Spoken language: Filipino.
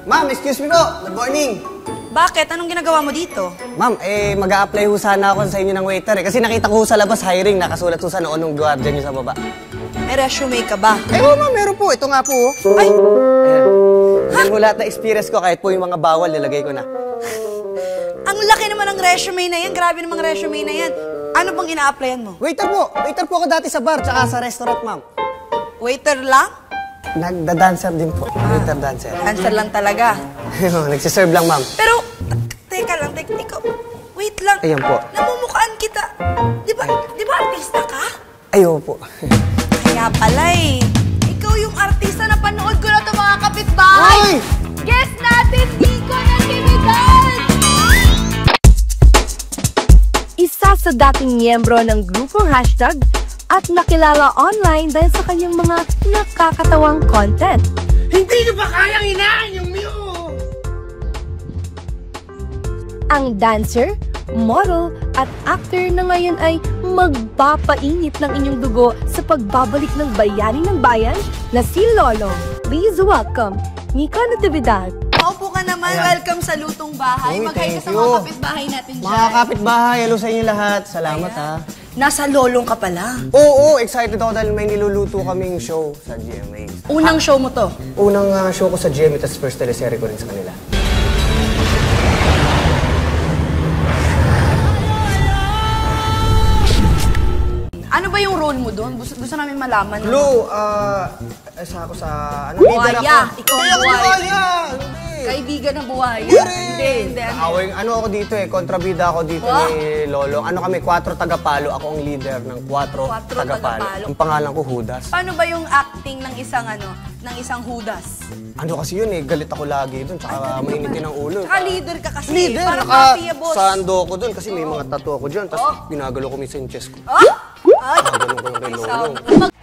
Ma'am, excuse me po. Good morning. Bakit? Anong ginagawa mo dito? Ma'am, mag-a-apply ho sana ako sa inyo ng waiter eh. Kasi nakita ko ho sa labas hiring, nakasulat ho sa noon ng guardia niyo sa baba. May resume ka ba? Oo ma'am, meron po. Ito nga po. Ay! Ayan. Yan ho lahat na experience ko, kahit po yung mga bawal, nilagay ko na. Ang laki naman ng resume na yan. Grabe namang resume na yan. Ano bang ina-applyan mo? Waiter po. Waiter po ako dati sa bar, tsaka sa restaurant, ma'am. Waiter lang? Nagda-dancer din po. Waiter-dancer. Answer lang talaga. Nagsiserve lang, ma'am. Pero, teka lang, ikaw, wait lang. Ayan po. Namumukhaan kita. Di ba artista ka? Ayaw po. Kaya pala eh. Ikaw yung artista na panood ko na ito mga kapitbahay. Ay! Guess natin, Nico Natividad! Isa sa dating miyembro ng grupong hashtag at nakilala online dahil sa kanyang mga nakakatawang content. Hindi nyo ba kayang hinaan yung Mew? Ang dancer, model at actor na ngayon ay magpapainit ng inyong dugo sa pagbabalik ng bayani ng bayan na si Lolo. Please welcome, Nico Natividad. Maupo ka naman. Ayan. Welcome sa Lutong Bahay. Uy, Mag-hi ka thank sa you. mga kapitbahay natin dyan. Mga kapitbahay, hello sa inyo lahat. Salamat ha. Nasa lolong ka pala. Oo, excited ako dahil may niluluto kaming show sa GMA. Unang show mo to. Unang show ko sa GMA, tapos first teleserye ko rin sa kanila. Ano ba yung role mo doon? Gusto namin malaman. Blue, isa ako sa... leader Buhaya. ako. Ikaw ang Hindi ako buhaya. buhaya. Kaibigan ng buhaya. Hindi. Ano ako dito kontrabida ako dito ni Lolo. Ano kami, 4 tagapalo. Ako ang leader ng 4 tagapalo. Ang pangalan ko, Judas. Paano ba yung acting ng isang Judas? Ano kasi yun galit ako lagi dun, tsaka mainitin ang ulo. Tsaka leader ka kasi. Leader, Parang mafia boss. sando ko dun kasi may mga tattoo ako dyan. Tapos pinagalo ko minsan yung chest ko. Oh? Ay, Ganun ko yung kay Lolo. Mag